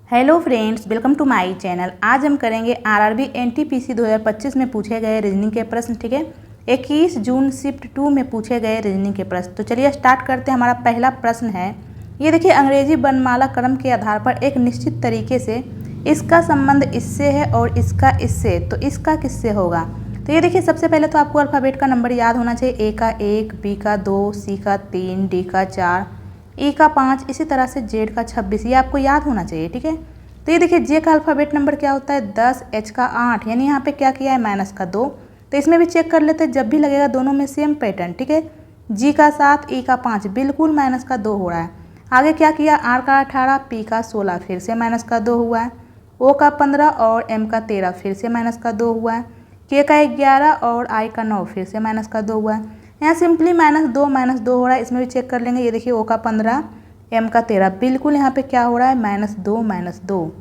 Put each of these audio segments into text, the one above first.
Hello friends, welcome to my channel. आज हम करेंगे आरआरबी एनटीपीसी 2025 में पूछे गए रीजनिंग के प्रश्न। ठीक है, 21 जून शिफ्ट 2 में पूछे गए रीजनिंग के प्रश्न। तो चलिए स्टार्ट करते हैं। हमारा पहला प्रश्न है, ये देखिए, अंग्रेजी वर्णमाला क्रम के आधार पर एक निश्चित तरीके से इसका संबंध इससे है और इसका इससे, तो इसका किससे होगा। तो ये देखिए, सबसे पहले तो आपको अल्फ़ाबेट का नंबर याद होना चाहिए। ए का 1, बी का 2, सी का 3, डी का 4, ई का 5, इसी तरह से जेड का 26, ये आपको याद होना चाहिए। ठीक है, तो ये देखिए, जे का अल्फ़ाबेट नंबर क्या होता है 10, एच का 8, यानी यहाँ पे क्या किया है माइनस का 2। तो इसमें भी चेक कर लेते हैं, जब भी लगेगा दोनों में सेम पैटर्न। ठीक है, जी का 7, ई का 5, बिल्कुल माइनस का 2 हो रहा है। आगे क्या किया, आर का 18, पी का 16, फिर से माइनस का 2 हुआ है। ओ का 15 और एम का 13, फिर से माइनस का 2 हुआ है। के का 11 और आई का 9, फिर से माइनस का 2 हुआ है। यहाँ सिंपली -2 हो रहा है। इसमें भी चेक कर लेंगे। ये देखिए, ओ का 15, एम का 13, बिल्कुल यहाँ पे क्या हो रहा है -2।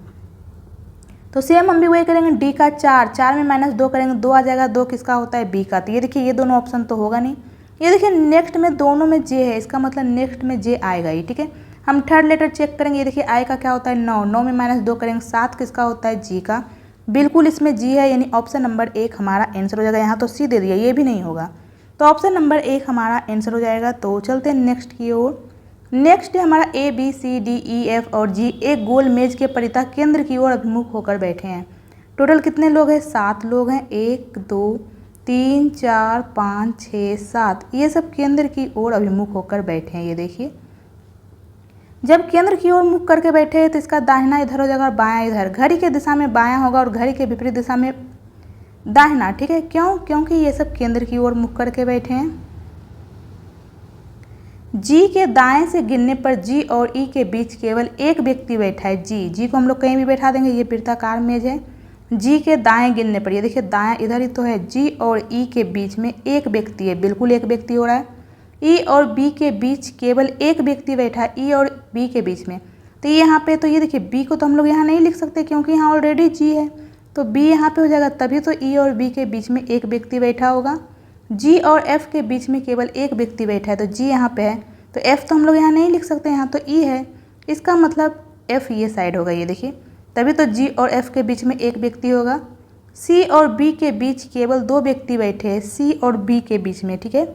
तो सेम हम भी वही करेंगे। डी का 4 में -2 करेंगे, 2 आ जाएगा। 2 किसका होता है, बी का। तो ये देखिए, ये दोनों ऑप्शन तो होगा नहीं। ये देखिए, नेक्स्ट में दोनों में जे है, इसका मतलब नेक्स्ट में जे आएगा ही। ठीक है, हम थर्ड लेटर चेक करेंगे। ये देखिए, आई का क्या होता है 9 में -2 करेंगे, 7 किसका होता है, जी का। बिल्कुल इसमें जी है, यानी ऑप्शन नंबर 1 हमारा आंसर हो जाएगा। यहाँ तो सी दे दिया, ये भी नहीं होगा, तो ऑप्शन नंबर 1 हमारा आंसर हो जाएगा। तो चलते हैं नेक्स्ट की ओर। नेक्स्ट है हमारा A B C D E F और जी एक गोल मेज के परितः केंद्र की ओर अभिमुख होकर बैठे हैं। टोटल कितने लोग हैं, 7 लोग हैं। 1 2 3 4 5 6 7, ये सब केंद्र की ओर अभिमुख होकर बैठे हैं। ये देखिए, जब केंद्र की ओर मुख करके बैठे हैं तो इसका दाहिना इधर हो जाएगा और बायां इधर। घड़ी के दिशा में बायां होगा और घड़ी के विपरीत दिशा में दाहिना। ठीक है, क्यों, क्योंकि ये सब केंद्र की ओर मुख करके बैठे हैं। जी के दाएं से गिनने पर जी और ई के बीच केवल एक व्यक्ति बैठा है। जी को हम लोग कहीं भी बैठा देंगे, ये वृत्ताकार मेज है। जी के दाएं गिनने पर, ये देखिए दाएं इधर ही तो है। जी और ई के बीच में एक व्यक्ति है, बिल्कुल एक व्यक्ति हो रहा है। ई और बी के बीच केवल एक व्यक्ति बैठा है, ई और बी के बीच में। तो ये यहाँ पे, तो ये देखिए, बी को तो हम लोग यहाँ नहीं लिख सकते क्योंकि यहाँ ऑलरेडी जी है, तो बी यहाँ पे हो जाएगा। तभी तो ई और बी के बीच में एक व्यक्ति बैठा होगा। जी और एफ के बीच में केवल एक व्यक्ति बैठा है, तो जी यहाँ पे है, तो एफ तो हम लोग यहाँ नहीं लिख सकते, यहाँ तो ई है। इसका मतलब एफ ये साइड होगा, ये देखिए, तभी तो जी और एफ के बीच में एक व्यक्ति होगा। सी और बी के बीच केवल 2 व्यक्ति बैठे हैं, सी और बी के बीच में। ठीक है,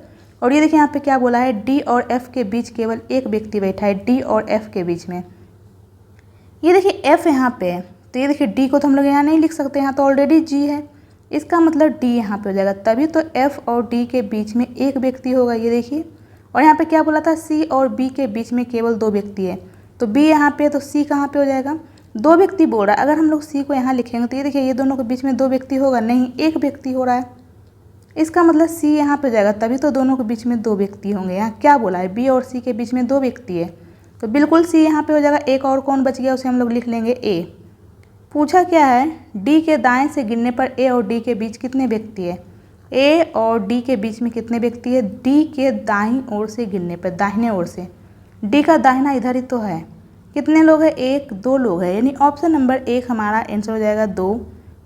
और ये देखिए यहाँ पे क्या बोला है, डी और एफ के बीच केवल एक व्यक्ति बैठा है, डी और एफ के बीच में। ये देखिए एफ यहाँ पे है, तो ये देखिए डी को तो हम लोग यहाँ नहीं लिख सकते, यहाँ तो ऑलरेडी जी है। इसका मतलब डी यहाँ पे हो जाएगा, तभी तो एफ और डी के बीच में एक व्यक्ति होगा। ये देखिए, और यहाँ पे क्या बोला था, सी और बी के बीच में केवल 2 व्यक्ति है, तो बी यहाँ पे, तो सी कहाँ पे हो जाएगा, 2 व्यक्ति बोल रहा है। अगर हम लोग सी को यहाँ लिखेंगे तो ये देखिए, ये दोनों के बीच में 2 व्यक्ति होगा नहीं, एक व्यक्ति हो रहा है। इसका मतलब सी यहाँ पे जाएगा, तभी तो दोनों के बीच में 2 व्यक्ति होंगे। यहाँ क्या बोला है, बी और सी के बीच में 2 व्यक्ति है, तो बिल्कुल सी यहाँ पे हो जाएगा। एक और कौन बच गया, उसे हम लोग लिख लेंगे ए। पूछा क्या है, डी के दाएं से गिनने पर ए और डी के बीच कितने व्यक्ति है। ए और डी के बीच में कितने व्यक्ति है, डी के दाईं ओर से गिनने पर, दाहिने ओर से, डी का दाहिना इधर ही तो है। कितने लोग हैं, 1 2 लोग हैं, यानी ऑप्शन नंबर 1 हमारा आंसर हो जाएगा 2।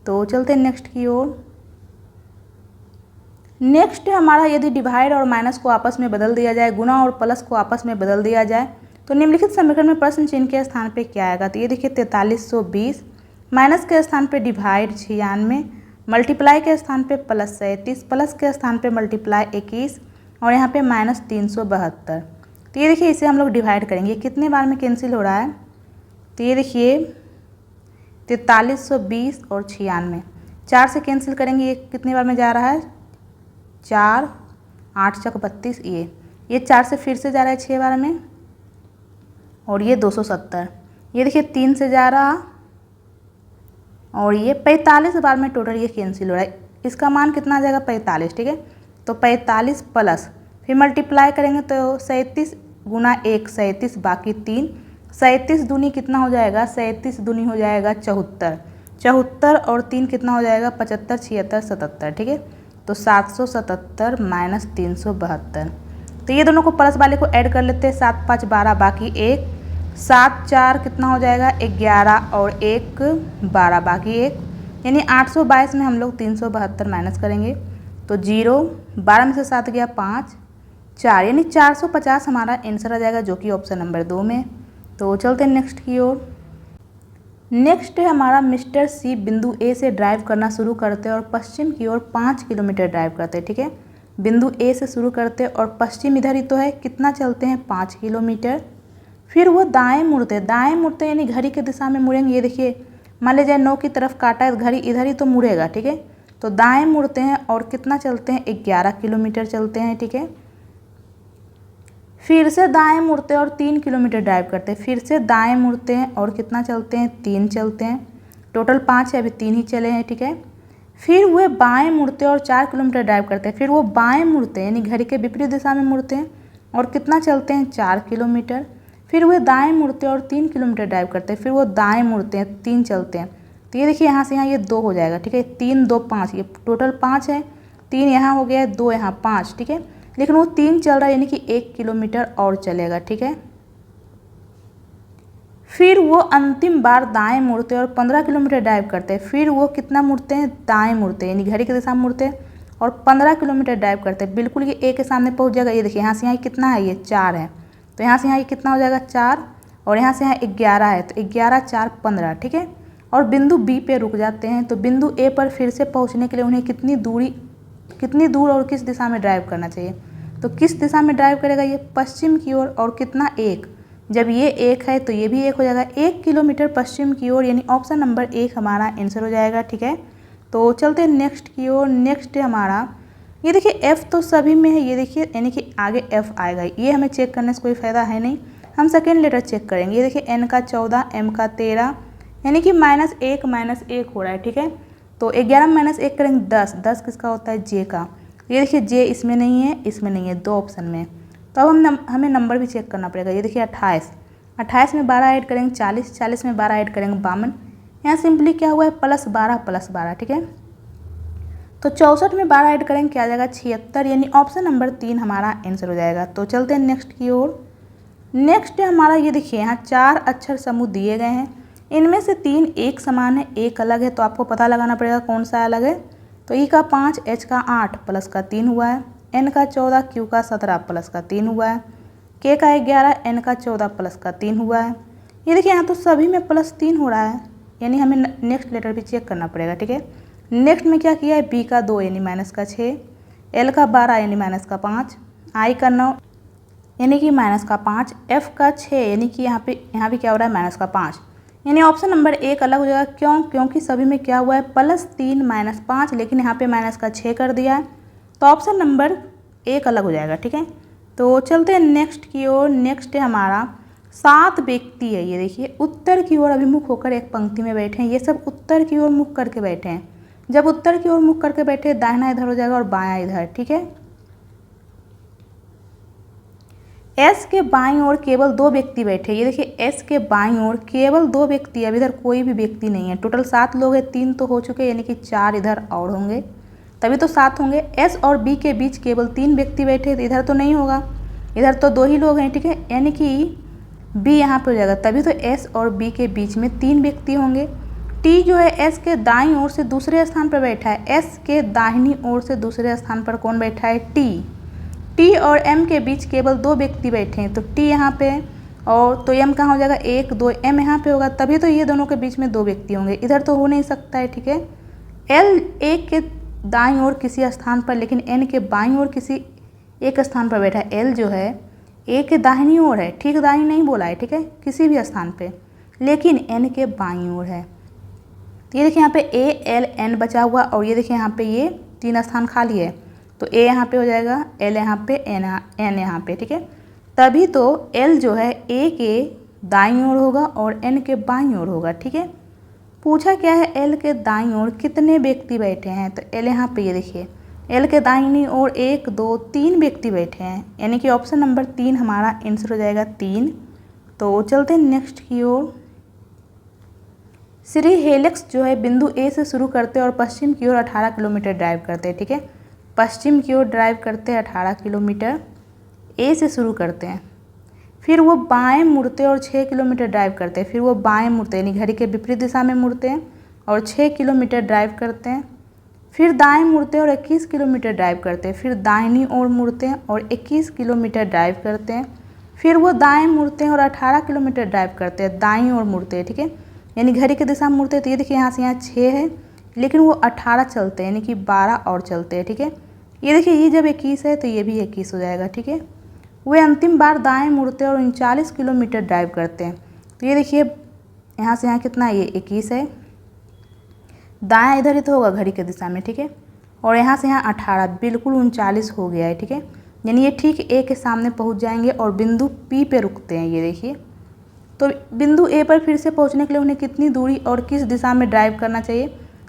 तो चलते हैं नेक्स्ट की ओर। नेक्स्ट हमारा, यदि डिवाइड और माइनस को आपस में बदल दिया जाए, गुणा और प्लस को आपस में बदल दिया जाए, तो निम्नलिखित समीकरण में प्रश्न चिन्ह के स्थान पे क्या आएगा। तो ये देखिए, 4320, माइनस के स्थान पे डिवाइड 96, मल्टीप्लाई के स्थान पे +37, प्लस के स्थान पे मल्टीप्लाई 21 और यहाँ पे -372। तो ये देखिए, इसे हम लोग डिवाइड करेंगे, कितने बार में कैंसिल हो रहा है। तो ये देखिए, 4320 और 96, 4 से कैंसिल करेंगे, ये कितने बार में जा रहा है, 4 8 चक 32, ये 4 से फिर से जा रहा है 6 बार में, और ये 270। ये देखिए 3 से जा रहा, और ये 45 बार में टोटल ये कैंसिल हो रहा है। इसका मान कितना आ जाएगा, 45। ठीक है, तो 45 प्लस फिर मल्टीप्लाई करेंगे तो 37 गुना 1 37, बाकी 3, 37 दूनी कितना हो जाएगा, 37 दूनी हो जाएगा 74, 74 और 3 कितना हो जाएगा, 75 76 77। ठीक है, तो 777 माइनस 372। तो ये दोनों को प्लस वाले को ऐड कर लेते हैं, 7 5 12, बाकी 1, 7 4 कितना हो जाएगा, 11 और 1 12, बाकी 1, यानी 822 में हम लोग 372 माइनस करेंगे तो 0, 12 में से 7 गया 5 4, यानी 450 हमारा आंसर आ जाएगा, जो कि ऑप्शन नंबर 2 में। तो चलते हैं नेक्स्ट की ओर। नेक्स्ट है हमारा मिस्टर सी बिंदु ए से ड्राइव करना शुरू करते हैं और पश्चिम की ओर 5 किलोमीटर ड्राइव करते हैं। ठीक है, बिंदु ए से शुरू करते हैं और पश्चिम इधर ही तो है, कितना चलते हैं 5 किलोमीटर। फिर वो दाएं मुड़ते यानी घड़ी की दिशा में मुड़ेंगे। ये देखिए, मान लीजिए 9 की तरफ काटा है, घड़ी इधर ही तो मुड़ेगा। ठीक है, तो दाएं मुड़ते हैं और कितना चलते हैं 11 किलोमीटर चलते हैं। ठीक है, फिर से दाएं मुड़ते हैं और 3 किलोमीटर ड्राइव करते हैं। फिर से दाएं मुड़ते हैं और कितना चलते हैं 3 चलते हैं। टोटल 5 है, अभी 3 ही चले हैं। ठीक है, फिर वो बाएं मुड़ते हैं और 4 किलोमीटर ड्राइव करते हैं। फिर वो बाएं मुड़ते हैं यानी घड़ी के विपरीत दिशा में मुड़ते हैं और कितना चलते हैं 4 किलोमीटर। फिर वो दाएं मुड़ते हैं और 3 किलोमीटर ड्राइव करते हैं। फिर वो दाएं मुड़ते हैं 3 चलते हैं। तो ये देखिए यहाँ से यहाँ ये 2 हो जाएगा। ठीक है, 3 2 5, ये टोटल 5 है। 3 यहाँ हो गया, 2 यहाँ 5। ठीक है, लेकिन वो 3 चल रहा है यानी कि 1 किलोमीटर और चलेगा। ठीक है, फिर वो अंतिम बार दाएं मुड़ते हैं और 15 किलोमीटर ड्राइव करते हैं। फिर वो कितना मुड़ते हैं, दाएं मुड़ते हैं यानी घड़ी की दिशा में मुड़ते हैं और 15 किलोमीटर ड्राइव करते हैं। बिल्कुल ये ए के सामने पहुंच जाएगा। ये देखिए यहाँ से यहाँ कितना है, ये 4 है, तो यहाँ से यहाँ ये कितना हो जाएगा 4, और यहाँ से यहाँ 11 है, तो 11 4 15। ठीक है, और बिंदु बी पे रुक जाते हैं। तो बिंदु ए पर फिर से पहुँचने के लिए उन्हें कितनी दूर और किस दिशा में ड्राइव करना चाहिए। तो किस दिशा में ड्राइव करेगा, ये पश्चिम की ओर। और कितना 1, जब ये 1 है तो ये भी 1 हो जाएगा। 1 किलोमीटर पश्चिम की ओर, यानी ऑप्शन नंबर 1 हमारा आंसर हो जाएगा। ठीक है, तो चलते हैं नेक्स्ट की ओर। नेक्स्ट है हमारा, ये देखिए F तो सभी में है, ये देखिए यानी कि आगे F आएगा। ये हमें चेक करने से कोई फ़ायदा है नहीं, हम सेकेंड लेटर चेक करेंगे। ये देखिए N का 14, M का 13, यानी कि -1 हो रहा है। ठीक है, तो 11 में -1 करेंगे 10 किसका होता है, J का। ये देखिए J इसमें नहीं है, इसमें नहीं है, 2 ऑप्शन में। तो अब हमें नंबर भी चेक करना पड़ेगा। ये देखिए 28 में 12 ऐड करेंगे 40 में 12 ऐड करेंगे 52। यहाँ सिंपली क्या हुआ है, +12 ठीक है, तो 64 में 12 ऐड करेंगे क्या आ जाएगा 76, यानी ऑप्शन नंबर 3 हमारा आंसर हो जाएगा। तो चलते हैं नेक्स्ट की ओर। नेक्स्ट है हमारा, ये देखिए यहाँ 4 अक्षर समूह दिए गए हैं, इनमें से 3 एक समान है, एक अलग है। तो आपको पता लगाना पड़ेगा कौन सा अलग है। तो ई का 5, H का 8 प्लस का 3 हुआ है, N का 14, Q का 17 प्लस का 3 हुआ है, K का 11, N का 14 प्लस का 3 हुआ है। ये देखिए यहाँ तो सभी में +3 हो रहा है, यानी हमें नेक्स्ट लेटर भी चेक करना पड़ेगा। ठीक है, नेक्स्ट में क्या किया है, B का 2 यानी -6, L का 12 यानी -5, I का 9 यानी कि -5, F का 6 यानी कि यहाँ भी क्या हो रहा है -5, यानी ऑप्शन नंबर 1 अलग हो जाएगा। क्यों, क्योंकि सभी में क्या हुआ है +3 -5, लेकिन यहाँ पे -6 कर दिया है, तो ऑप्शन नंबर 1 अलग हो जाएगा। ठीक है, तो चलते हैं नेक्स्ट की ओर। नेक्स्ट है हमारा 7 व्यक्ति है, ये देखिए उत्तर की ओर अभिमुख होकर एक पंक्ति में बैठे हैं। ये सब उत्तर की ओर मुख करके बैठे हैं। जब उत्तर की ओर मुख करके बैठे, दाहिना इधर हो जाएगा और बायां इधर। ठीक है, एस के बाईं ओर केवल 2 व्यक्ति बैठे। ये देखिए एस के बाईं ओर केवल 2 व्यक्ति, अब इधर कोई भी व्यक्ति नहीं है। टोटल 7 लोग हैं, 3 तो हो चुके यानी कि 4 इधर और होंगे, तभी तो 7 होंगे। एस और बी के बीच केवल 3 व्यक्ति बैठे, तो इधर तो नहीं होगा, इधर तो 2 ही लोग हैं। ठीक है, यानी कि बी यहाँ पे हो जाएगा, तभी तो एस और बी के बीच में 3 व्यक्ति होंगे। टी जो है एस के दाईं ओर से दूसरे स्थान पर बैठा है। एस के दाहिनी ओर से दूसरे स्थान पर कौन बैठा है, टी और एम के बीच केवल 2 व्यक्ति बैठे हैं, तो टी यहाँ पे और तो एम कहाँ हो जाएगा 1 2, एम यहाँ पे होगा, तभी तो ये दोनों के बीच में 2 व्यक्ति होंगे, इधर तो हो नहीं सकता है। ठीक है, एल एक के दाईं ओर किसी स्थान पर, लेकिन एन के बाईं ओर किसी एक स्थान पर बैठा है। एल जो है ए के दाहिनी ओर है, ठीक दाहिनी नहीं बोला है, ठीक है, किसी भी स्थान पे, लेकिन एन के बाईं ओर है। तो ये देखिए यहाँ पे ए एल एन बचा हुआ, और ये देखिए यहाँ पे ये 3 स्थान खाली है, तो ए यहाँ पे हो जाएगा, एल यहाँ पे, एन यहाँ पे। ठीक है, तभी तो एल जो है ए के दाईं ओर होगा और एन के बाईं ओर होगा। ठीक है, पूछा क्या है, एल के दाईं ओर कितने व्यक्ति बैठे हैं, तो एल यहाँ पे ये देखिए एल के दाईं ओर 1 2 3 व्यक्ति बैठे हैं, यानी कि ऑप्शन नंबर 3 हमारा आंसर हो जाएगा 3। तो चलते हैं नेक्स्ट की ओर। श्री हेलिक्स जो है बिंदु ए से शुरू करते हैं और पश्चिम की ओर 18 किलोमीटर ड्राइव करते हैं। ठीक है, पश्चिम की ओर ड्राइव करते हैं 18 किलोमीटर, ए से शुरू करते हैं, फिर वो बाएं मुड़ते हैं और 6 किलोमीटर ड्राइव करते हैं, फिर वो बाएं मुड़ते हैं यानी घड़ी के विपरीत दिशा में मुड़ते हैं और 6 किलोमीटर ड्राइव करते हैं, फिर दाएं मुड़ते हैं और 21 किलोमीटर ड्राइव करते हैं, फिर दाहिनी ओर मुड़ते हैं और 21 किलोमीटर ड्राइव करते हैं, फिर वो दाएं मुड़ते हैं और 18 किलोमीटर ड्राइव करते हैं, दाईं ओर मुड़ते हैं। ठीक है, यानी घड़ी की दिशा में मुड़ते हैं तो ये देखिए यहाँ से यहाँ 6 है, लेकिन वो 18 चलते हैं, यानी कि 12 और चलते हैं। ठीक है, ये देखिए ये जब 21 है तो ये भी 21 हो जाएगा। ठीक है, वे अंतिम बार दाएं मुड़ते और 39 किलोमीटर ड्राइव करते हैं। तो ये देखिए यहाँ से यहाँ कितना है, ये 21 है, दायां इधर ही तो होगा घड़ी की दिशा में। ठीक है, और यहाँ से यहाँ 18, बिल्कुल 39 हो गया है। ठीक है, यानी ये ठीक ए के सामने पहुँच जाएंगे और बिंदु पी पे रुकते हैं। ये देखिए, तो बिंदु ए पर फिर से पहुँचने के लिए उन्हें कितनी दूरी और किस दिशा में ड्राइव करना चाहिए?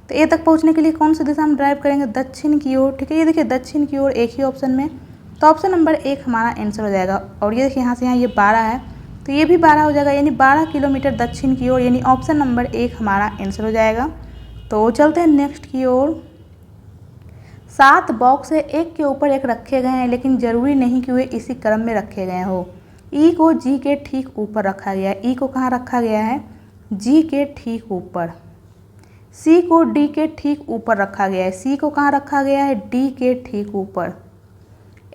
तो ए तक पहुँचने के लिए कौन सी दिशा में ड्राइव करेंगे? दक्षिण की ओर। ठीक है, ये देखिए दक्षिण की ओर एक ही ऑप्शन में, तो ऑप्शन नंबर 1 हमारा आंसर हो जाएगा। और ये देखिए यहाँ से यहाँ ये 12 है तो ये भी 12 हो जाएगा, यानी 12 किलोमीटर दक्षिण की ओर, यानी ऑप्शन नंबर 1 हमारा आंसर हो जाएगा। तो चलते हैं नेक्स्ट की ओर। 7 बॉक्स है, एक के ऊपर एक रखे गए हैं, लेकिन ज़रूरी नहीं कि वे इसी क्रम में रखे गए हो। ई को जी के ठीक ऊपर रखा गया है। ई को कहाँ रखा गया है? जी के ठीक ऊपर। सी को डी के ठीक ऊपर रखा गया है। सी को कहाँ रखा गया है? डी के ठीक ऊपर।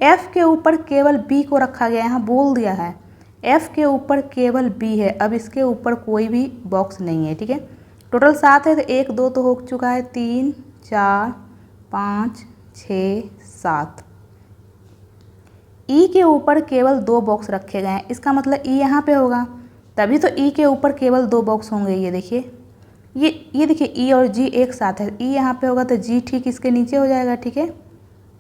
एफ के ऊपर केवल बी को रखा गया है, यहाँ बोल दिया है एफ के ऊपर केवल बी है, अब इसके ऊपर कोई भी बॉक्स नहीं है। ठीक है, टोटल 7 है तो 1 2 तो हो चुका है, 3 4 5 6 7। ई के ऊपर केवल 2 बॉक्स रखे गए हैं, इसका मतलब ई यहाँ पे होगा, तभी तो ई के ऊपर केवल 2 बॉक्स होंगे। ये देखिए ये देखिए ई और जी एक साथ है, ई यहाँ पे होगा तो जी ठीक इसके नीचे हो जाएगा। ठीक है,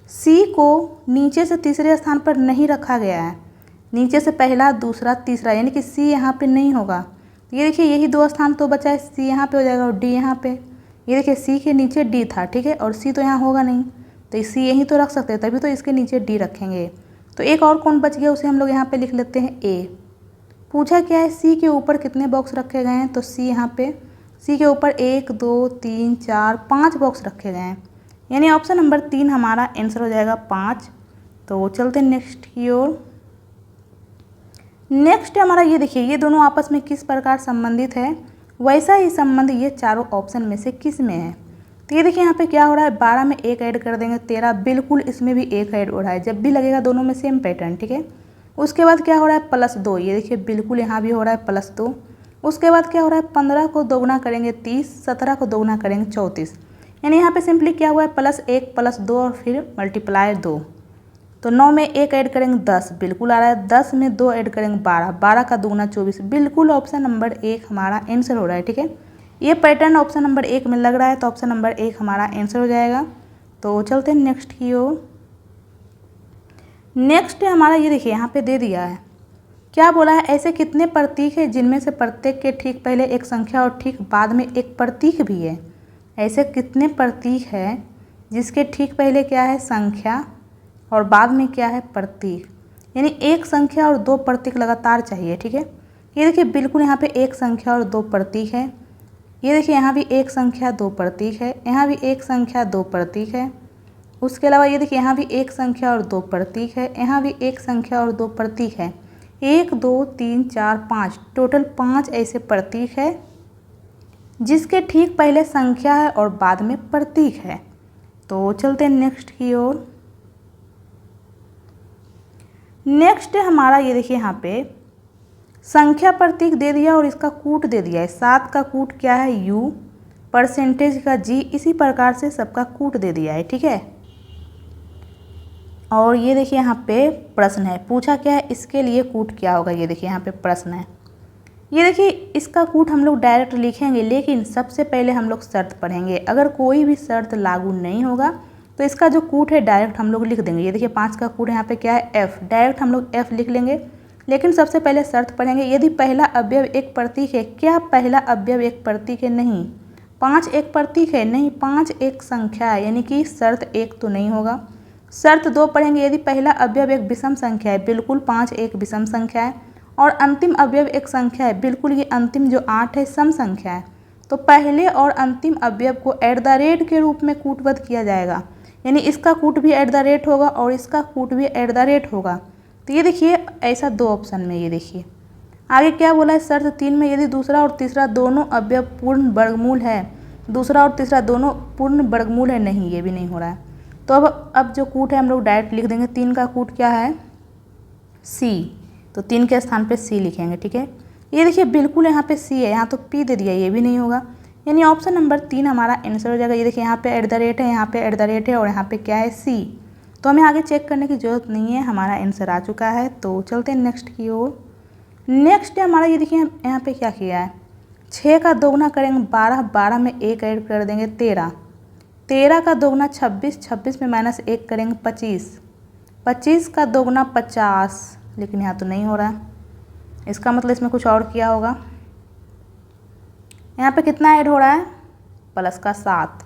सी को नीचे से तीसरे स्थान पर नहीं रखा गया है, नीचे से पहला दूसरा तीसरा, यानी कि सी यहाँ पे नहीं होगा। ये देखिए यही 2 स्थान तो बचा है, सी यहाँ पे हो जाएगा और डी यहाँ पे। ये देखिए सी के नीचे डी था। ठीक है, और सी तो यहाँ होगा नहीं, तो सी यहीं तो रख सकते हैं, तभी तो इसके नीचे डी रखेंगे। तो एक और कौन बच गया, उसे हम लोग यहाँ पे लिख लेते हैं ए। पूछा क्या है, सी के ऊपर कितने बॉक्स रखे गए हैं? तो सी यहाँ पे सी के ऊपर 1 2 3 4 5 बॉक्स रखे गए हैं, यानी ऑप्शन नंबर 3 हमारा आंसर हो जाएगा 5। तो चलते हैं नेक्स्ट की ओर। नेक्स्ट हमारा ये देखिए, ये दोनों आपस में किस प्रकार संबंधित है, वैसा ही संबंध ये चारों ऑप्शन में से किस में है? तो ये देखिए यहाँ पे क्या हो रहा है, 12 में 1 ऐड कर देंगे 13, बिल्कुल इसमें भी 1 ऐड हो रहा है, जब भी लगेगा दोनों में सेम पैटर्न। ठीक है, उसके बाद क्या हो रहा है, +2, ये देखिए बिल्कुल यहाँ भी हो रहा है +2। उसके बाद क्या हो रहा है, 15 को दोगुना करेंगे 30, 17 को दोगुना करेंगे 34, यानी यहाँ पे सिंपली क्या हुआ है, +1 +2 और फिर मल्टीप्लाई 2। तो 9 में 1 ऐड करेंगे 10, बिल्कुल आ रहा है, 10 में 2 ऐड करेंगे 12, 12 का दोगुना 24, बिल्कुल ऑप्शन नंबर 1 हमारा आंसर हो रहा है। ठीक है, ये पैटर्न ऑप्शन नंबर 1 में लग रहा है, तो ऑप्शन नंबर 1 हमारा आंसर हो जाएगा। तो चलते हैं नेक्स्ट की ओर। नेक्स्ट हमारा ये देखिए यहाँ पे दे दिया है, क्या बोला है, ऐसे कितने प्रतीक हैं जिनमें से प्रत्येक के ठीक पहले एक संख्या और ठीक बाद में एक प्रतीक भी है? ऐसे कितने प्रतीक हैं जिसके ठीक पहले क्या है, संख्या, और बाद में क्या है, प्रतीक, यानी एक संख्या और 2 प्रतीक लगातार चाहिए। ठीक है, ये देखिए बिल्कुल यहाँ पे एक संख्या और 2 प्रतीक है, ये देखिए यहाँ भी एक संख्या 2 प्रतीक है, यहाँ भी एक संख्या 2 प्रतीक है। उसके अलावा ये देखिए यहाँ भी एक संख्या और 2 प्रतीक है, यहाँ भी एक संख्या और 2 प्रतीक है, 1 2 3 4 5, टोटल 5 ऐसे प्रतीक है जिसके ठीक पहले संख्या है और बाद में प्रतीक है। तो चलते हैं नेक्स्ट की ओर। नेक्स्ट हमारा ये देखिए यहाँ पे संख्या प्रतीक दे दिया और इसका कूट दे दिया है। 7 का कूट क्या है, u, परसेंटेज का g, इसी प्रकार से सबका कूट दे दिया है। ठीक है, और ये देखिए यहाँ पे प्रश्न है, पूछा क्या है, इसके लिए कूट क्या होगा? ये देखिए यहाँ पे प्रश्न है, ये देखिए इसका कूट हम लोग डायरेक्ट लिखेंगे, लेकिन सबसे पहले हम लोग शर्त पढ़ेंगे। अगर कोई भी शर्त लागू नहीं होगा तो इसका जो कूट है डायरेक्ट हम लोग लिख देंगे। ये देखिए 5 का कूट यहाँ पे क्या है, f, डायरेक्ट हम लोग f लिख लेंगे, लेकिन सबसे पहले शर्त पढ़ेंगे। यदि पहला अवयव एक प्रतीक है, क्या पहला अवयव एक प्रतीक है? नहीं। 5 एक प्रतीक है? नहीं, 5 एक संख्या है, यानी कि शर्त 1 तो नहीं होगा। शर्त 2 पढ़ेंगे, यदि पहला अवयव एक विषम संख्या है, बिल्कुल 5 एक विषम संख्या है, और अंतिम अवयव एक संख्या है, बिल्कुल ये अंतिम जो 8 है सम संख्या है, तो पहले और अंतिम अवयव को @ के रूप में कूटबद्ध किया जाएगा, यानी इसका कूट भी @ होगा और इसका कूट भी @ होगा। तो ये देखिए ऐसा 2 ऑप्शन में, ये देखिए आगे क्या बोला है, शर्त 3 में यदि दूसरा और तीसरा दोनों अवयव पूर्ण वर्गमूल है, दूसरा और तीसरा दोनों पूर्ण वर्गमूल है, नहीं, ये भी नहीं हो रहा है। तो अब जो कूट है हम लोग डायरेक्ट लिख देंगे। 3 का कूट क्या है, c, तो 3 के स्थान पे c लिखेंगे। ठीक है, ये देखिए बिल्कुल यहाँ पे सी है, यहाँ तो पी दे दिया, ये भी नहीं होगा। यानी ऑप्शन नंबर 3 हमारा आंसर हो जाएगा। ये देखिए यहाँ पे @ है, यहाँ पे @ है और यहाँ पे क्या है सी। तो हमें आगे चेक करने की ज़रूरत नहीं है, हमारा आंसर आ चुका है। तो चलते हैं नेक्स्ट की ओर। नेक्स्ट है हमारा, ये देखिए यहाँ पे क्या किया है, 6 का दोगुना करेंगे 12, 12 में 1 ऐड कर देंगे 13, 13 का दोगुना 26, 26 में -1 करेंगे 25, 25 का दोगुना 50, लेकिन यहाँ तो नहीं हो रहा है, इसका मतलब इसमें कुछ और किया होगा। यहाँ पे कितना ऐड हो रहा है, प्लस का 7,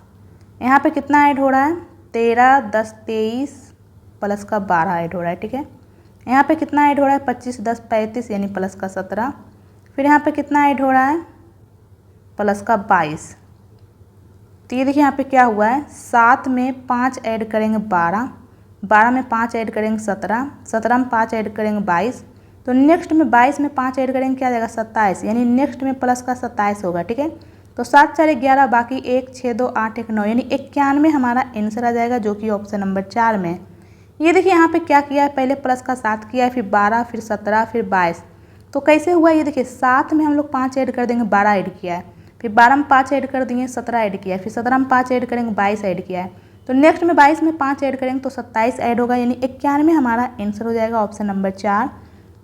यहाँ पे कितना ऐड हो रहा है 13, 10, 23 प्लस का 12 ऐड हो रहा है, ठीक है। यहाँ पे कितना ऐड हो रहा है 25, 10, 35 यानी प्लस का 17, फिर यहाँ पे कितना ऐड हो रहा है प्लस का 22। तो ये देखिए यहाँ पे क्या हुआ है, 7 में 5 ऐड करेंगे 12, 12 में 5 ऐड करेंगे 17, 17 में 5 ऐड करेंगे 22, तो नेक्स्ट में 22 में 5 ऐड करेंगे क्या आ जाएगा 27, यानी नेक्स्ट में प्लस का 27 होगा, ठीक है। तो 7, 4, 11 बाकी 1, 6, 2, 8, 1, 9 यानी 91 हमारा आंसर आ जाएगा, जो कि ऑप्शन नंबर 4 में। ये देखिए यहाँ पे क्या किया है, पहले प्लस का 7 किया है, फिर 12, फिर 17, फिर 22। तो कैसे हुआ, ये देखिए 7 में हम लोग 5 ऐड कर देंगे 12 ऐड किया है, फिर 12 में 5 ऐड कर देंगे 17 ऐड किया है, फिर 17 में 5 ऐड करेंगे 22 ऐड किया है, तो नेक्स्ट में 22 में 5 ऐड करेंगे तो 27 ऐड होगा, यानी 91 हमारा आंसर हो जाएगा, ऑप्शन नंबर 4।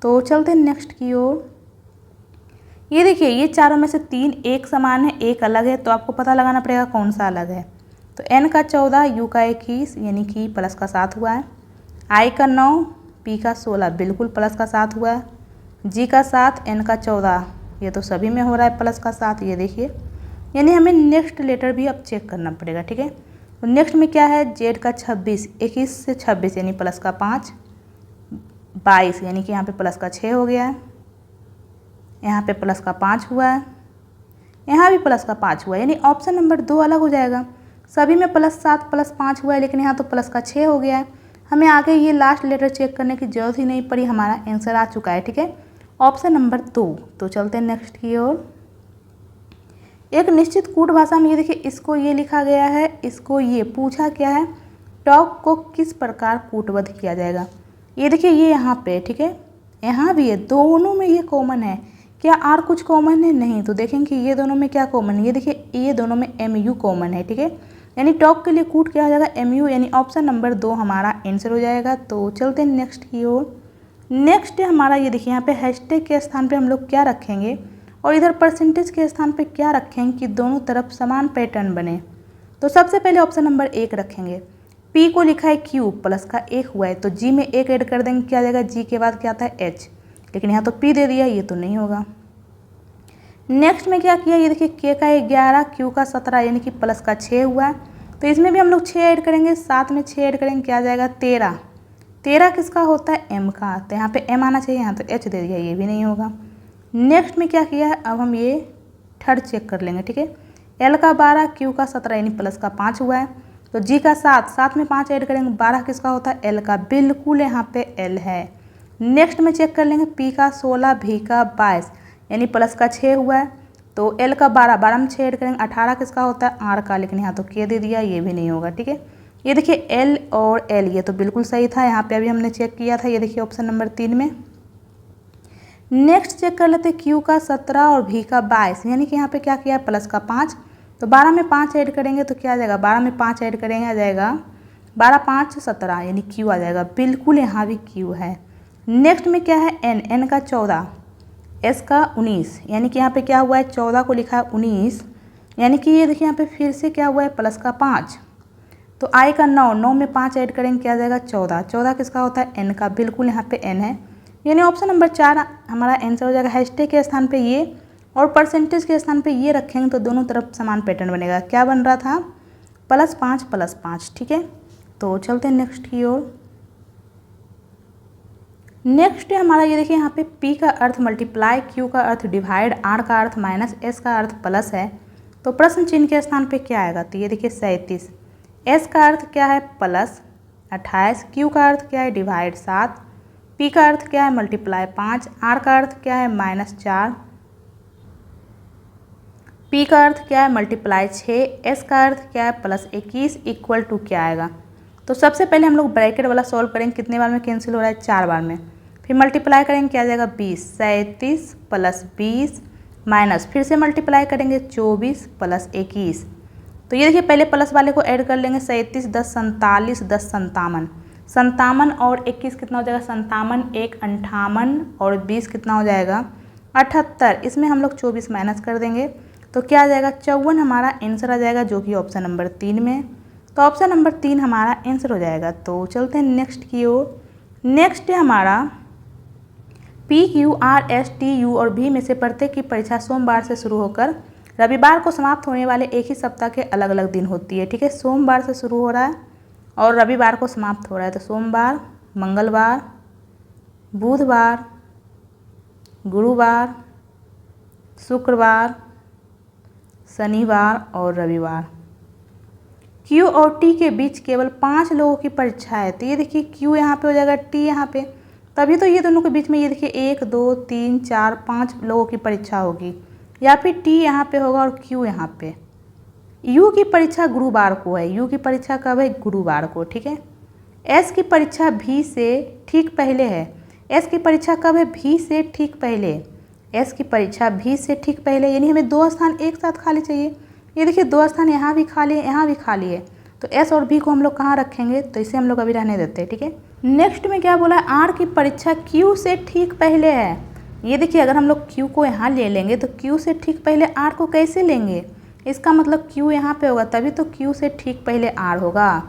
तो चलते हैं नेक्स्ट की ओर। ये देखिए ये चारों में से 3 एक समान है, एक अलग है, तो आपको पता लगाना पड़ेगा कौन सा अलग है। तो n का 14, u का 21 यानी कि प्लस का 7 हुआ है, i का 9, p का 16 बिल्कुल प्लस का 7 हुआ है, g का 7, n का 14 ये तो सभी में हो रहा है प्लस का 7, ये देखिए। यानी हमें नेक्स्ट लेटर भी अब चेक करना पड़ेगा, ठीक है। तो नेक्स्ट में क्या है, z का 26, 21 से 26 यानी प्लस का 5, 22 यानी कि यहाँ पे प्लस का 6 हो गया है, यहाँ पे प्लस का 5 हुआ है, यहाँ भी प्लस का 5 हुआ है, यानी ऑप्शन नंबर 2 अलग हो जाएगा। सभी में +7 +5 हुआ है, लेकिन यहाँ तो प्लस का 6 हो गया है। हमें आगे ये लास्ट लेटर चेक करने की जरूरत ही नहीं पड़ी, हमारा आंसर आ चुका है, ठीक है, ऑप्शन नंबर 2। तो चलते हैं नेक्स्ट की ओर। एक निश्चित कूट भाषा में ये देखिए इसको ये लिखा गया है, इसको ये पूछा क्या है, टॉक को किस प्रकार कूटबद्ध किया जाएगा। ये देखिए ये यहाँ पे, ठीक है, यहाँ भी है, दोनों में ये कॉमन है। क्या और कुछ कॉमन है, नहीं, तो देखेंगे ये दोनों में क्या कॉमन है, ये देखिए ये दोनों में MU कॉमन है, ठीक है, यानी टॉक के लिए कूट क्या हो जाएगा MU, यानी ऑप्शन नंबर 2 हमारा आंसर हो जाएगा। तो चलते हैं नेक्स्ट की ओर। नेक्स्ट है हमारा, ये देखिए यहाँ पे हैशटैग के स्थान पे हम लोग क्या रखेंगे और इधर परसेंटेज के स्थान पे क्या रखेंगे कि दोनों तरफ समान पैटर्न बने। तो सबसे पहले ऑप्शन नंबर 1 रखेंगे, P को लिखा है Q प्लस का 1 हुआ है, तो G में 1 ऐड कर देंगे, क्या आ जाएगा, G के बाद क्या आता है H, लेकिन यहाँ तो P दे दिया, ये तो नहीं होगा। नेक्स्ट में क्या किया, ये देखिए K का 11, Q का 17 यानी कि प्लस का 6 हुआ है, तो इसमें भी हम लोग 6 ऐड करेंगे, 7 में 6 ऐड करेंगे, क्या आ जाएगा 13, 13 किसका होता है M का, तो यहाँ पे M आना चाहिए, यहाँ तो H दे दिया, ये भी नहीं होगा। नेक्स्ट में क्या किया है, अब हम ये थर्ड चेक कर लेंगे, ठीक है, L का 12, Q का 17 यानी प्लस का 5 हुआ है, तो G का 7, 7 में 5 ऐड करेंगे, 12 किसका होता है L का, बिल्कुल यहाँ पे L है। नेक्स्ट में चेक कर लेंगे P का 16, V का 22 यानी प्लस का 6 हुआ है, तो L का 12, 12 में 6 ऐड करेंगे, 18 किसका होता है R का, लेकिन यहाँ तो K दे दिया, ये भी नहीं होगा, ठीक है। ये देखिए L और L ये तो बिल्कुल सही था, यहाँ पे अभी हमने चेक किया था, ये देखिए ऑप्शन नंबर 3 में। नेक्स्ट चेक कर लेते हैं Q का 17 और V का 22 यानी कि यहाँ पे क्या किया है प्लस का 5, तो 12 में 5 ऐड करेंगे तो क्या आ जाएगा, 12 में 5 ऐड करेंगे आ जाएगा 12, 5, 17 यानी Q आ जाएगा, बिल्कुल यहाँ भी Q है। नेक्स्ट में क्या है N, N का 14, S का 19 यानी कि यहाँ पे क्या हुआ है, 14 को लिखा है 19 यानी कि ये देखिए यहाँ पे फिर से क्या हुआ है प्लस का 5, तो I का 9, 9 में 5 ऐड करेंगे क्या आ जाएगा 14, 14 किसका होता है N का, बिल्कुल यहाँ पे N है, यानी ऑप्शन नंबर 4 हमारा आंसर हो जाएगा। हैशटैग के स्थान पे ये और परसेंटेज के स्थान पे ये रखेंगे तो दोनों तरफ समान पैटर्न बनेगा। क्या बन रहा था, +5 +5, ठीक है। तो चलते हैं नेक्स्ट की ओर। नेक्स्ट है हमारा, ये देखिए यहाँ पे P का अर्थ मल्टीप्लाई, Q का अर्थ डिवाइड, R का अर्थ माइनस, S का अर्थ प्लस है, तो प्रश्न चिन्ह के स्थान पे क्या आएगा, तो ये देखिए 37, S का अर्थ क्या है प्लस 28, Q का अर्थ क्या है डिवाइड 7, P का अर्थ क्या है मल्टीप्लाई 5, R का अर्थ क्या है -4, P का अर्थ क्या है मल्टीप्लाई 6, S का अर्थ क्या है +21 इक्वल टू क्या आएगा। तो सबसे पहले हम लोग ब्रैकेट वाला सॉल्व करेंगे, कितने बार में कैंसिल हो रहा है, 4 बार में, फिर मल्टीप्लाई करेंगे क्या आ जाएगा 20, 37 प्लस 20 माइनस फिर से मल्टीप्लाई करेंगे 24 प्लस 21। तो ये देखिए पहले प्लस वाले को ऐड कर लेंगे, 37 10 47 10 57, 57 और 21 कितना हो जाएगा 57 1 58 और 20 कितना हो जाएगा 78। इसमें हम लोग 24 माइनस कर देंगे तो क्या आ जाएगा 54 हमारा आंसर आ जाएगा, जो कि ऑप्शन नंबर 3 में। तो ऑप्शन नंबर 3 हमारा आंसर हो जाएगा। तो चलते हैं नेक्स्ट की ओर। नेक्स्ट है हमारा P Q R S T U और भी में से प्रत्येक की परीक्षा सोमवार से शुरू होकर रविवार को समाप्त होने वाले एक ही सप्ताह के अलग अलग दिन होती है। ठीक है, सोमवार से शुरू हो रहा है और रविवार को समाप्त हो रहा है। तो सोमवार, मंगलवार, बुधवार, गुरुवार, शुक्रवार, शनिवार और रविवार। क्यू और टी के बीच केवल 5 लोगों की परीक्षा है। तो ये देखिए क्यू यहाँ पे हो जाएगा, टी यहाँ पे, तभी तो ये दोनों के बीच में ये देखिए 1 2 3 4 5 लोगों की परीक्षा होगी, या फिर टी यहाँ पे होगा और क्यू यहाँ पे। यू की परीक्षा गुरुवार को है। यू की परीक्षा कब है? गुरुवार को। ठीक है। एस की परीक्षा भी से ठीक पहले है। एस की परीक्षा कब है? भी से ठीक पहले। एस की परीक्षा भी से ठीक पहले, यानी हमें 2 स्थान एक साथ खाली चाहिए। ये देखिए 2 स्थान यहाँ भी खाली है, यहाँ भी खाली है। तो एस और बी को हम लोग कहाँ रखेंगे? तो इसे हम लोग अभी रहने देते हैं। ठीक है। नेक्स्ट में क्या बोला है? आर की परीक्षा क्यू से ठीक पहले है। ये देखिए अगर हम लोग क्यू को यहाँ ले लेंगे तो क्यू से ठीक पहले आर को कैसे लेंगे? इसका मतलब क्यू यहाँ पे होगा, तभी तो क्यू से ठीक पहले आर होगा।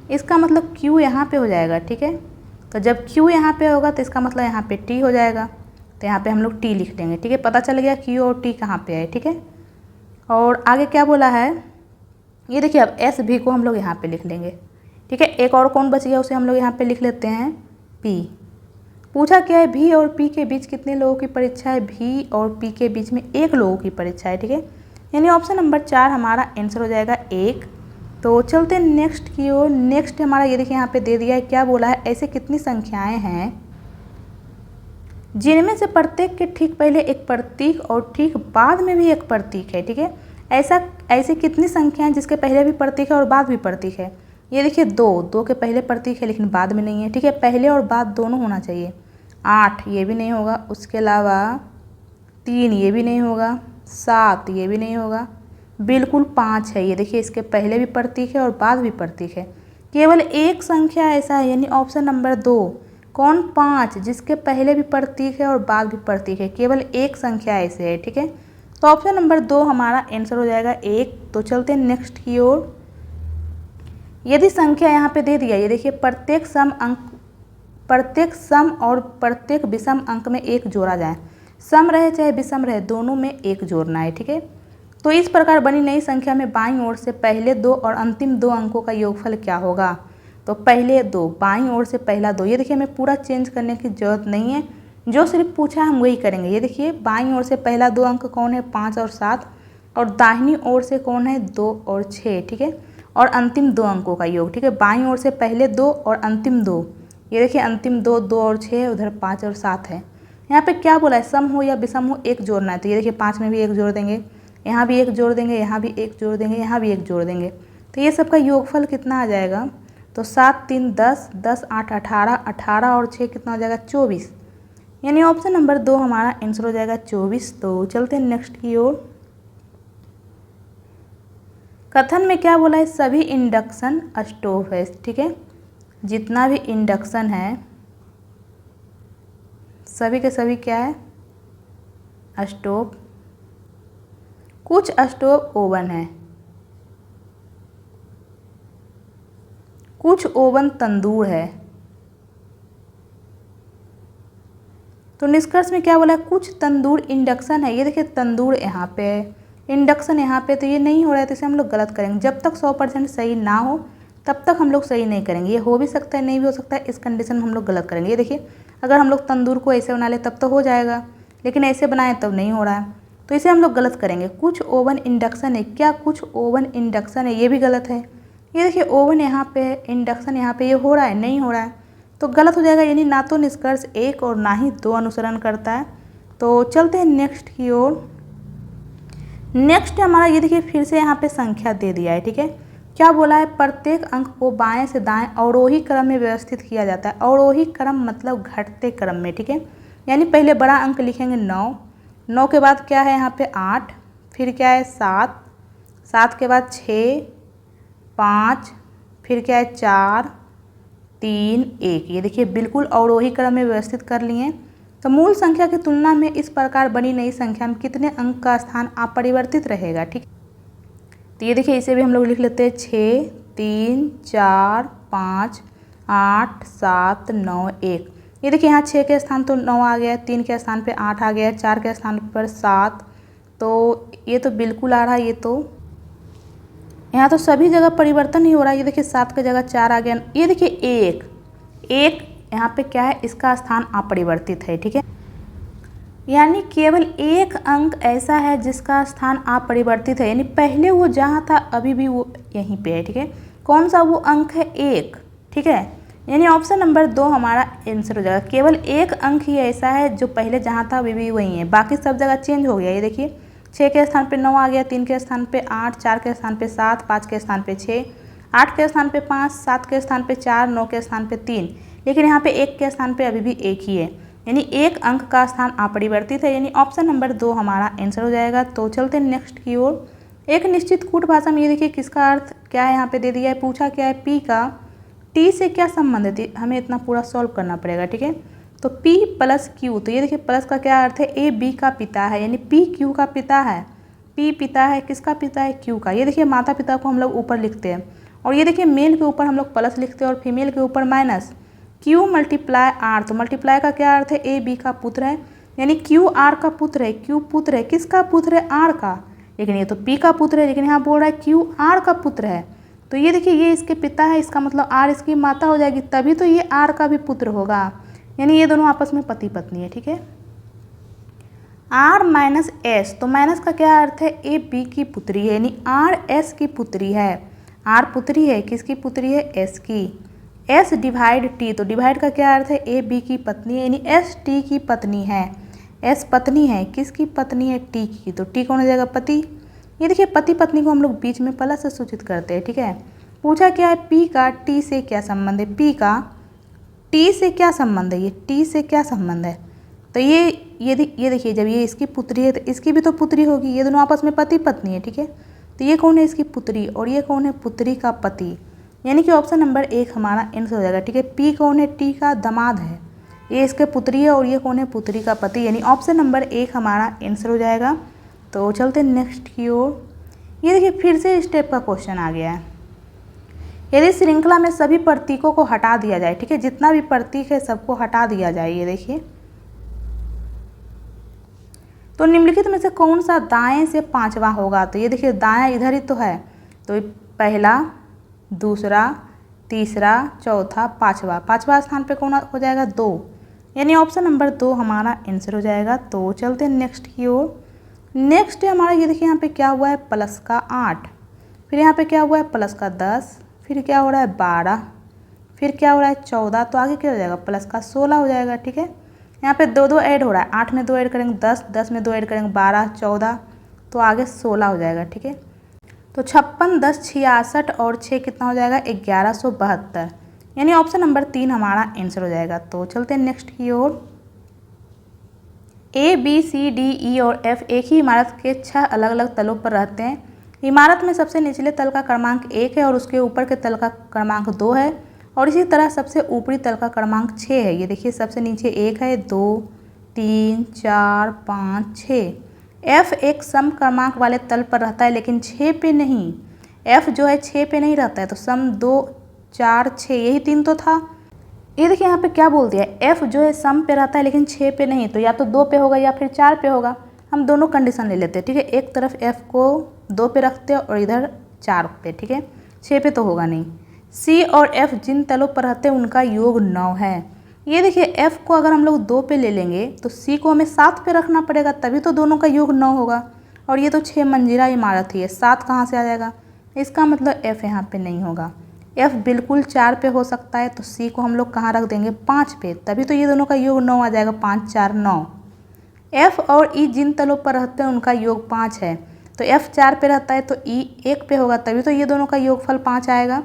इसका मतलब क्यू यहाँ पे हो जाएगा। ठीक है। तो जब क्यू यहाँ पे होगा तो इसका मतलब यहाँ पे टी हो जाएगा। तो यहाँ पे हम लोग टी लिख लेंगे। ठीक है, पता चल गया क्यू और टी कहाँ पे है। ठीक है। और आगे क्या बोला है? ये देखिए अब एस भी को हम लोग यहाँ पे लिख लेंगे। ठीक है। एक और कौन बच गया, उसे हम लोग यहाँ पे लिख लेते हैं पी। पूछा क्या है? भी और पी के बीच कितने लोगों की परीक्षा है? भी और पी के बीच में 1 लोगों की परीक्षा है। ठीक है, यानी ऑप्शन नंबर 4 हमारा आंसर हो जाएगा 1। तो चलते हैं नेक्स्ट की ओर। नेक्स्ट हमारा ये देखिए यहाँ पे दे दिया है, क्या बोला है? ऐसे कितनी संख्याएं हैं जिनमें से प्रत्येक के ठीक पहले एक प्रतीक और ठीक बाद में भी एक प्रतीक है। ठीक है, ऐसे कितनी संख्याएं जिसके पहले भी प्रतीक है और बाद भी प्रतीक है? ये देखिए 2 के पहले प्रतीक है लेकिन बाद में नहीं है। ठीक है, पहले और बाद दोनों होना चाहिए। 8 ये भी नहीं होगा, उसके अलावा 3 ये भी नहीं होगा, 7 ये भी नहीं होगा, बिल्कुल 5 है। ये देखिए इसके पहले भी प्रतीक है और बाद भी प्रतीक है। केवल एक संख्या ऐसा है, यानी ऑप्शन नंबर 2। कौन? 5, जिसके पहले भी प्रतीक है और बाद भी प्रतीक है। केवल एक संख्या ऐसे है। ठीक है, तो ऑप्शन नंबर 2 हमारा आंसर हो जाएगा 1। तो चलते हैं नेक्स्ट की ओर। यदि संख्या यहाँ पे दे दिया, ये देखिए प्रत्येक सम और प्रत्येक विषम अंक में 1 जोड़ा जाए। सम रहे चाहे विषम रहे, दोनों में 1 जोड़ना है। ठीक है, तो इस प्रकार बनी नई संख्या में बाईं ओर से पहले 2 और अंतिम 2 अंकों का योगफल क्या होगा? तो पहले 2, बाईं ओर से पहला 2। ये देखिए हमें पूरा चेंज करने की ज़रूरत नहीं है, जो सिर्फ पूछा हम वही करेंगे। ये देखिए बाईं ओर से पहला 2 अंक कौन है? 5 और 7, और दाहिनी ओर से कौन है? 2 और 6। ठीक है, और अंतिम 2 अंकों का योग। ठीक है, बाईं ओर से पहले 2 और अंतिम 2। ये देखिए अंतिम 2 और 6, उधर 5 और 7 है। यहाँ पे क्या बोला है? सम हो या विषम हो 1 जोड़ना है। तो ये देखिए 5 में भी 1 जोड़ देंगे, यहाँ भी 1 जोड़ देंगे, यहाँ भी 1 जोड़ देंगे, यहाँ भी 1 जोड़ देंगे। तो ये सबका योगफल कितना आ जाएगा? तो 7 3 10, 10 8 18, 18 और 6 कितना हो जाएगा? 24। यानी ऑप्शन नंबर 2 हमारा आंसर हो जाएगा 24। तो चलते हैं नेक्स्ट की ओर। कथन में क्या बोला है? सभी इंडक्शन स्टोव है। ठीक है, जितना भी इंडक्शन है सभी के सभी क्या है? स्टोव। कुछ स्टोव ओवन है, कुछ ओवन तंदूर है। तो निष्कर्ष में क्या बोला है? कुछ तंदूर इंडक्शन है। ये देखिए तंदूर यहाँ पे है, इंडक्शन यहाँ पे, तो ये नहीं हो रहा है, तो इसे हम लोग गलत करेंगे। जब तक 100% सही ना हो तब तक हम लोग सही नहीं करेंगे। ये हो भी सकता है, नहीं भी हो सकता है, इस कंडीशन में हम लोग गलत करेंगे। ये देखिए अगर हम लोग तंदूर को ऐसे बना ले तब तो हो जाएगा, लेकिन ऐसे बनाए तब नहीं हो रहा है, तो इसे हम लोग गलत करेंगे। कुछ ओवन इंडक्शन है, क्या कुछ ओवन इंडक्शन है? ये भी गलत है। ये देखिए ओवन यहाँ पे है, इंडक्शन यहाँ पे, ये हो रहा है? नहीं हो रहा है, तो गलत हो जाएगा। यानी ना तो निष्कर्ष 1 और ना ही 2 अनुसरण करता है। तो चलते हैं नेक्स्ट की ओर। नेक्स्ट हमारा ये देखिए फिर से यहाँ पे संख्या दे दिया है। ठीक है, क्या बोला है, प्रत्येक अंक को बाएं से दाएं अवरोही क्रम में व्यवस्थित किया जाता है। अवरोही क्रम मतलब घटते क्रम में, ठीक है। यानी पहले बड़ा अंक लिखेंगे 9, 9 के बाद क्या है यहाँ पे 8, फिर क्या है 7, 7 के बाद 6, 5, फिर क्या है 4, 3, 1। ये देखिए बिल्कुल अवरोही क्रम में व्यवस्थित कर लिए। तो मूल संख्या की तुलना में इस प्रकार बनी नई संख्या में कितने अंक का स्थान अपरिवर्तित रहेगा, ठीक। तो ये देखिए इसे भी हम लोग लिख लेते हैं 6, 3, 4, 5, 8, 7, 9, 1। ये देखिए यहाँ 6 के स्थान तो 9 आ गया, 3 के स्थान पे 8 आ गया, 4 के स्थान पर 7, तो ये तो बिल्कुल आ रहा है। ये तो यहाँ तो सभी जगह परिवर्तन ही हो रहा है। ये देखिए 7 की जगह 4 आ गया। ये देखिए 1 यहाँ पे क्या है, इसका स्थान अपरिवर्तित है, ठीक है। यानी केवल एक अंक ऐसा है जिसका स्थान अपरिवर्तित है, यानी पहले वो जहाँ था अभी भी वो यहीं पे है, ठीक है। कौन सा वो अंक है, 1, ठीक है। यानी ऑप्शन नंबर 2 हमारा आंसर हो जाएगा। केवल एक अंक ही ऐसा है जो पहले जहाँ था अभी भी वहीं है, बाकी सब जगह चेंज हो गया। ये देखिए 6 के स्थान पे 9 आ गया, 3 के स्थान पे 8, 4 के स्थान पे 7, 5 के स्थान पे 6, 8 के स्थान पे 5, 7 के स्थान पे 4, 9 के स्थान पे 3, लेकिन यहाँ पे 1 के स्थान पे अभी भी 1 ही है, यानी एक अंक का स्थान अपरिवर्तित है, यानी ऑप्शन नंबर 2 हमारा आंसर हो जाएगा। तो चलते हैं नेक्स्ट की ओर। एक निश्चित कूट भाषा में ये देखिए किसका अर्थ क्या है, यहाँ पे दे दिया है, पूछा क्या है, पी का टी से क्या संबंध है, हमें इतना पूरा सॉल्व करना पड़ेगा, ठीक है। तो P प्लस Q, तो ये देखिए प्लस का क्या अर्थ है, ए बी का पिता है, यानी P Q का पिता है। P पिता है, किसका पिता है, Q का। ये देखिए माता पिता को हम लोग ऊपर लिखते हैं, और ये देखिए मेल के ऊपर हम लोग प्लस लिखते हैं और फीमेल के ऊपर माइनस। Q मल्टीप्लाई R, तो मल्टीप्लाई का क्या अर्थ है, ए बी का पुत्र है, यानी Q R का पुत्र है। Q पुत्र है, किसका पुत्र है, R का, लेकिन ये तो P का पुत्र है, लेकिन यहाँ बोल रहा है Q R का पुत्र है। तो ये देखिए ये इसके पिता है, इसका मतलब R इसकी माता हो जाएगी, तभी तो ये R का भी पुत्र होगा, यानी ये दोनों आपस में पति पत्नी है, ठीक है। R माइनस S, तो माइनस का क्या अर्थ है, ए बी की पुत्री है, यानी R S की पुत्री है। R पुत्री है, किसकी पुत्री है, S की। S डिवाइड T, तो डिवाइड का क्या अर्थ है, ए बी की पत्नी है, यानी S T की पत्नी है। S पत्नी है, किसकी पत्नी है, T की, तो T कौन हो जाएगा, पति। ये देखिए पति पत्नी को हम लोग बीच में प्लस से सूचित करते हैं, ठीक है। पूछा क्या है, P का T से क्या संबंध है, P का T से क्या संबंध है, ये T से क्या संबंध है, तो ये देखिए जब ये इसकी पुत्री है तो इसकी भी तो पुत्री होगी, ये दोनों आपस में पति पत्नी है, ठीक है। तो ये कौन है, इसकी पुत्री, और ये कौन है, पुत्री का पति, यानी कि ऑप्शन नंबर 1 हमारा आंसर हो जाएगा, ठीक है। P कौन है, T का दामाद है, ये इसके पुत्री है, और ये कौन है, पुत्री का पति, यानी ऑप्शन नंबर 1 हमारा आंसर हो जाएगा। तो चलते नेक्स्ट की ओर। ये देखिए फिर से स्टेप का क्वेश्चन आ गया है। यदि श्रृंखला में सभी प्रतीकों को हटा दिया जाए, ठीक है, जितना भी प्रतीक है सबको हटा दिया जाए, ये देखिए, तो निम्नलिखित में से कौन सा दाएं से पांचवा होगा। तो ये देखिए दाएं इधर ही तो है, तो पहला, दूसरा, तीसरा, चौथा, पांचवा स्थान पे कौन हो जाएगा, 2, यानी ऑप्शन नंबर 2 हमारा आंसर हो जाएगा। तो चलते हैं नेक्स्ट की ओर। नेक्स्ट है हमारा, ये देखिए यहाँ पे क्या हुआ है, प्लस का 8, फिर यहाँ पे क्या हुआ है, प्लस का 10, फिर क्या हो रहा है 12, फिर क्या हो रहा है 14, तो आगे क्या हो जाएगा, प्लस का 16 हो जाएगा, ठीक है। यहाँ पे 2 ऐड हो रहा है, 8 में 2 ऐड करेंगे 10, 10 में 2 ऐड करेंगे 12, 14, तो आगे 16 हो जाएगा, ठीक है। तो 56, 10, 66 और 6 कितना हो जाएगा, 1172, यानी ऑप्शन नंबर 3 हमारा आंसर हो जाएगा। तो चलते हैं नेक्स्ट की ओर। A, B, C, D, E और F एक ही इमारत के 6 अलग अलग तलों पर रहते हैं। इमारत में सबसे निचले तल का क्रमांक 1 है और उसके ऊपर के तल का क्रमांक 2 है, और इसी तरह सबसे ऊपरी तल का क्रमांक 6 है। ये देखिए सबसे नीचे 1 है, 2, 3, 4, 5, 6। F एक सम क्रमांक वाले तल पर रहता है लेकिन 6 पे नहीं। F जो है 6 पे नहीं रहता है, तो सम 2, 4, 6 यही 3 तो था। ये देखिए यहाँ पे क्या बोल दिया है, F जो है सम पे रहता है लेकिन 6 पे नहीं, तो या तो 2 पे होगा या फिर 4 पे होगा। हम दोनों कंडीशन ले लेते हैं, ठीक है। एक तरफ F को 2 पे रखते हैं और इधर 4 पे, ठीक है, 6 पे तो होगा नहीं। C और F जिन तलों पर रहते हैं उनका योग 9 है। ये देखिए F को अगर हम लोग 2 पे ले लेंगे तो C को हमें 7 पे रखना पड़ेगा, तभी तो दोनों का योग 9 होगा, और ये तो 6 मंजिला इमारत ही है, 7 कहाँ से आ जाएगा, इसका मतलब F यहाँ पे नहीं होगा। F बिल्कुल 4 पे हो सकता है, तो C को हम लोग कहाँ रख देंगे, 5 पे, तभी तो ये दोनों का योग 9 आ जाएगा, 5, 4, 9। F और E जिन तलों पर रहते हैं उनका योग 5 है, तो F 4 पे रहता है तो E 1 पे होगा, तभी तो ये दोनों का योगफल 5 आएगा।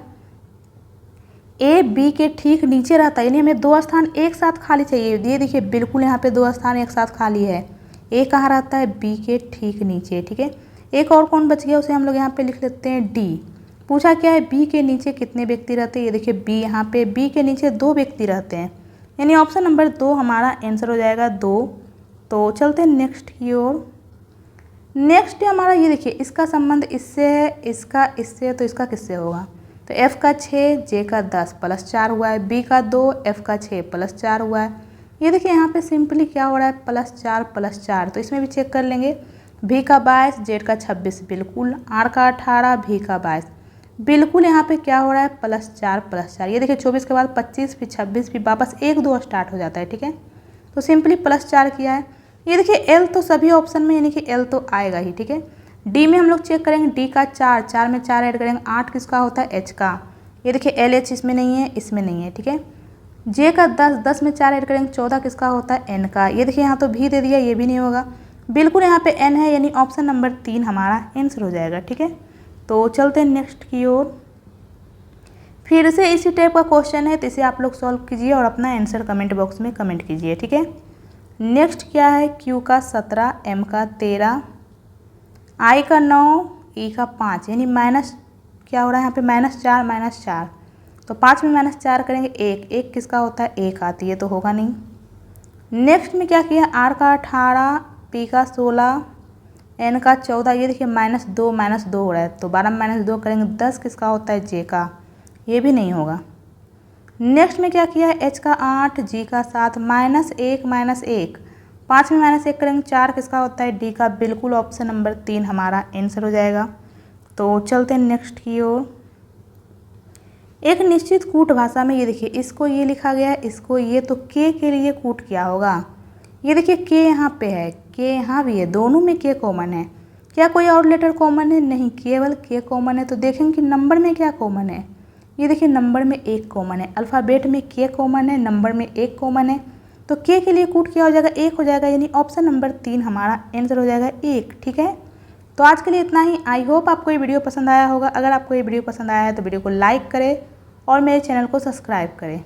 A B के ठीक नीचे रहता है, यानी हमें 2 स्थान एक साथ खाली चाहिए। ये देखिए बिल्कुल यहाँ पे 2 स्थान एक साथ खाली है। A कहाँ रहता है? B के ठीक नीचे, ठीक है। एक और कौन बच गया, उसे हम लोग यहाँ पे लिख लेते हैं D। पूछा क्या है? B के नीचे कितने व्यक्ति रहते हैं? ये देखिए B यहाँ पे B के नीचे 2 व्यक्ति रहते हैं, यानी ऑप्शन नंबर 2 हमारा आंसर हो जाएगा 2। तो चलते हैं नेक्स्ट की ओर। नेक्स्ट है हमारा, ये देखिए इसका संबंध इससे है, इसका इससे, तो इसका किससे होगा? तो F का 6 J का 10 प्लस 4 हुआ है, B का 2 F का 6 प्लस 4 हुआ है। ये देखिए यहाँ पे सिंपली क्या हो रहा है? प्लस 4, तो इसमें भी चेक कर लेंगे। V का 22 Z का 26 बिल्कुल, R का 18 V का 22 बिल्कुल। यहाँ पे क्या हो रहा है? +4 ये देखिए 24 के बाद 25 फिर 26 फिर वापस 1 2 स्टार्ट हो जाता है, ठीक है। तो सिंपली +4 किया है। ये देखिए L तो सभी ऑप्शन में, यानी कि L तो आएगा ही, ठीक है। D में हम लोग चेक करेंगे, D का 4 में 4 ऐड करेंगे 8 किसका होता है? H का। ये देखिए LH इसमें नहीं है, इसमें नहीं है, ठीक है। J का 10 में 4 ऐड करेंगे 14 किसका होता है? N का। ये देखिए यहाँ तो भी दे दिया, ये भी नहीं होगा, बिल्कुल यहाँ पे N है, यानी ऑप्शन नंबर 3 हमारा आंसर हो जाएगा, ठीक है। तो चलते हैं नेक्स्ट की ओर। फिर से इसी टाइप का क्वेश्चन है, तो इसे आप लोग सॉल्व कीजिए और अपना आंसर कमेंट बॉक्स में कमेंट कीजिए, ठीक है। नेक्स्ट क्या है? Q का 17 M का 13 I का 9 E का 5, यानी माइनस क्या हो रहा है यहाँ पे? -4 तो 5 में -4 करेंगे 1 किसका होता है? 1 आती है, तो होगा नहीं। नेक्स्ट में क्या किया? R का 18 P का 16 N का 14, ये देखिए -2 हो रहा है, तो 12 में -2 करेंगे 10 किसका होता है? J का, ये भी नहीं होगा। नेक्स्ट में क्या किया है? H का 8 G का 7 -1 5 में -1 करेंगे 4 किसका होता है? D का, बिल्कुल ऑप्शन नंबर 3 हमारा आंसर हो जाएगा। तो चलते हैं नेक्स्ट की ओर। एक निश्चित कूट भाषा में ये देखिए इसको ये लिखा गया है, इसको ये, तो K के लिए कूट क्या होगा? ये देखिए K यहाँ पे है, K यहाँ भी है, दोनों में K कॉमन है। क्या कोई और लेटर कॉमन है? नहीं, केवल K कॉमन है। तो देखेंगे कि नंबर में क्या कॉमन है। ये देखिए नंबर में 1 कॉमन है, अल्फ़ाबेट में K कॉमन है, नंबर में 1 कॉमन है। तो K के लिए कूट क्या हो जाएगा? 1 हो जाएगा, यानी ऑप्शन नंबर 3 हमारा आंसर हो जाएगा 1, ठीक है। तो आज के लिए इतना ही। आई होप आपको ये वीडियो पसंद आया होगा। अगर आपको ये वीडियो पसंद आया है तो वीडियो को लाइक करें और मेरे चैनल को सब्सक्राइब करें।